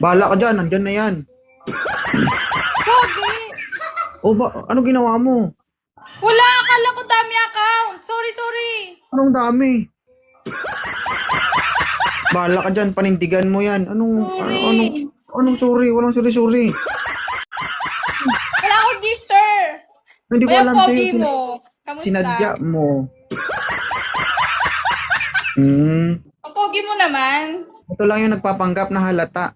Bahala ka dyan, nandyan na yan. Pogi! O ba, ano ginawa mo? Wala, akala ko dami account. Sorry. Anong dami? Bahala ka dyan, panindigan mo yan. Sorry. Anong sorry? Walang sorry. Wala akong gifter. Hindi ko Kuya alam Pogi sa'yo. mo. Kamusta? Sinadya mo. Ang Pogi mo naman. Ito lang yung nagpapanggap na halata.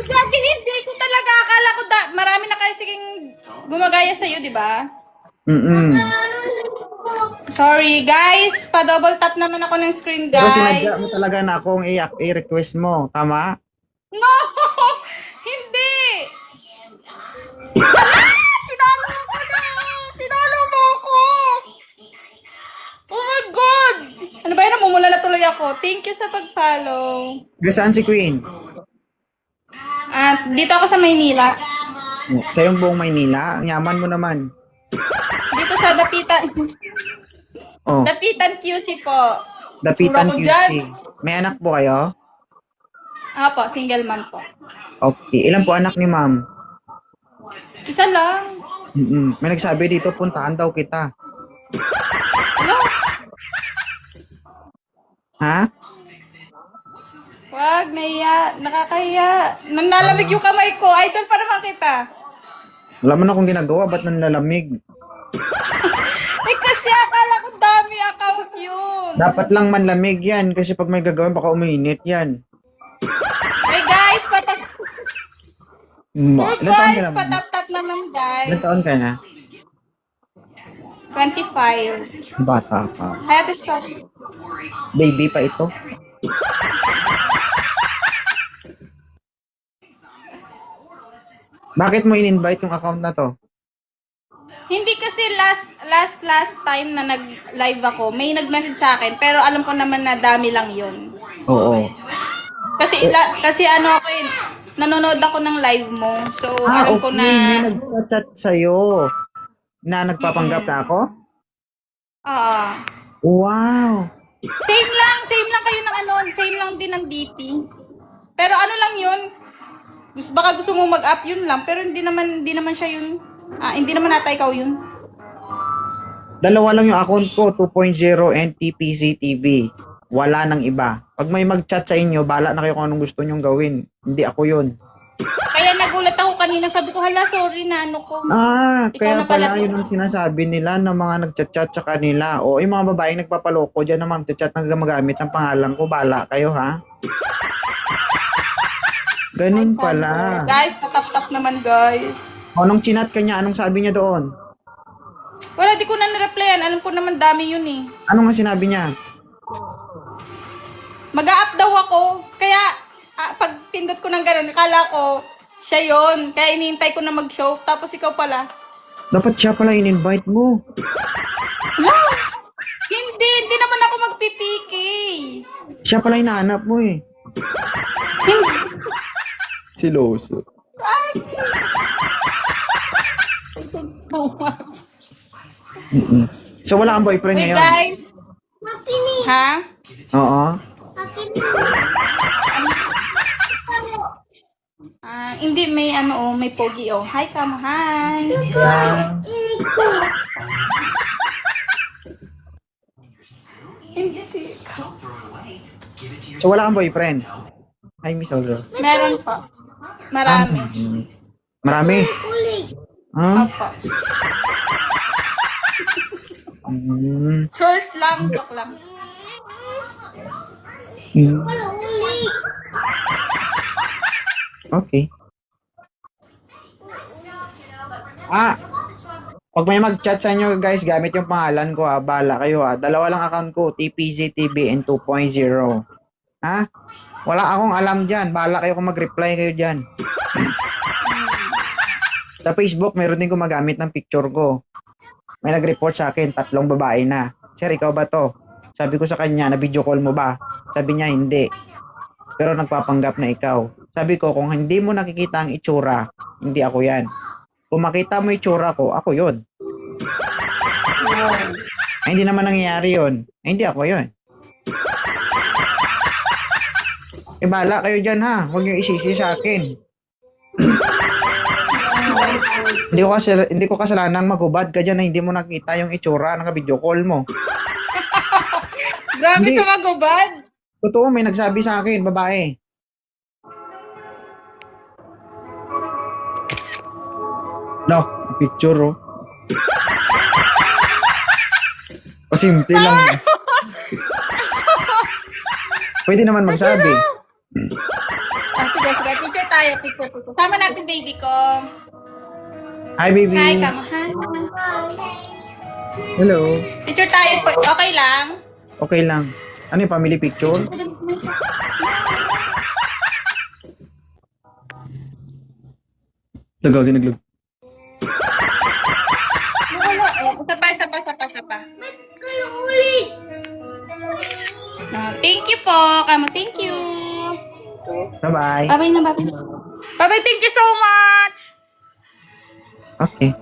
Sabi, hindi ko talaga. Akala ko marami na kasi siging gumagaya sa'yo, di ba? Sorry, guys. Pa-double tap naman ako ng screen, Pero guys. sinadya mo talaga na akong i-request mo. Tama? No! Hindi! Hala! Pinalo mo ako! Oh my God! Ano ba yun? Namumula na tuloy ako. Thank you sa pag-follow. Saan si Queen? At dito ako sa Maynila. Sa yung buong Maynila? Ang yaman mo naman. Dito sa Dapitan. Oh, Dapitan QC po. Dapitan Puro ko QC. dyan. May anak po kayo? Po, single man po. Okay. Ilan po anak ni ma'am? Isa lang. May nagsabi dito, puntahan daw kita. Ano? Ha? Wag, naiya. Nakakahiya. Nanlalamig yung kamay ko. Idol pa naman kita. Wala man akong ginagawa, ba't nanlalamig? Eh kasi akala ko dami account yun. Dapat lang manlamig yan, kasi pag may gagawin, baka uminit yan. Hey guys, Ilan taon ka naman? patap-tap naman guys. Ilan taon ka na? 25. Bata pa. Hi, Ate Scott. Baby pa ito. Bakit mo in-invite yung account na to? Hindi kasi last time na nag-live ako, may nag-message sa akin, pero alam ko naman na dami lang yun. Oo. Kasi ano ako nanonood ako ng live mo. So, alam ko na... May nag-chat sa'yo na nagpapanggap na ako? Wow! Same lang kayo ng ano, same lang din ng DP. Pero ano lang yun, baka gusto mo mag-up yun lang, pero hindi naman siya yun. Hindi naman ata ikaw yun. Dalawa lang yung account ko, 2.0 and TPC TV. Wala nang iba. Pag may mag-chat sa inyo, bala na kayo kung anong gusto nyong gawin. Hindi ako yun. Kaya nagulat ako kanina, sabi ko, hala, sorry na, ano ko. Ikaw Kaya na pala pala yun ang sinasabi nila ng mga nag-chat sa kanila. O, yung mga babaeng nagpapaloko dyan na mag-chat na gumagamit ng pangalan ko, bala kayo, ha? Ganun pala. Guys, patap-tap naman, guys. O, nung chinat ka niya, anong sabi niya doon? Wala, di ko na nireplyan. Alam ko naman dami yun eh. Ano nga sinabi niya? Mag-a-up daw ako. Kaya, pag pindot ko ng gano'n, akala ko, siya yon. Kaya iniintay ko na mag-show. Tapos ikaw pala. Dapat siya pala in-invite mo. Wala! Hindi naman ako magpipiki. Siya pala hinahanap mo eh. Siloso. So wala kang boyfriend Wait, ngayon? guys. Ha? Oo. Hindi, may pogi, oh. Hi, Kamo. Hi. Hindi, ikaw. So wala kang boyfriend? Hi, Miss Olga. Meron pa. Marami. Marami? Huh? Opo. Mm. Source lang, joke lang. Okay. Pag may mag-chat sa inyo guys, gamit yung pangalan ko ha. Bala kayo ha. Dalawa lang account ko, TPZ TV and 2.0. Ha? Wala akong alam dyan. Bala kayo kung mag-reply kayo dyan. Sa Facebook, meron din gumagamit ng picture ko. May nag-report sa akin, 3 babae na. Sir, ikaw ba to? Sabi ko sa kanya, na video call mo ba? Sabi niya, hindi. Pero nagpapanggap na ikaw. Sabi ko, kung hindi mo nakikita ang itsura, hindi ako yan. Kung makita mo itsura ko, ako yun. Ay, hindi naman nangyayari yun. Ay, hindi ako yun. Bahala kayo dyan ha. Huwag niyo isisi sa akin. Hindi ko kasalanang magubad ka dyan na hindi mo nakita yung itsura ng video call mo. Grabe Hindi. sa magubad. Totoo, may nagsabi sa akin, babae. No, picture oh. Simple lang. Pwede naman magsabi. Sige. Picture tayo. Picture. Tama natin, baby ko. Hi, baby. Hi, kamo. Hi. Hello. Picture tayo. Okay lang? Okay lang. Ano yung family picture? Nagagin naglog. Isa pa. Thank you po. Kamo, thank you. Bye-bye. Bye-bye na, bye-bye. Bye-bye, thank you so much. Okay.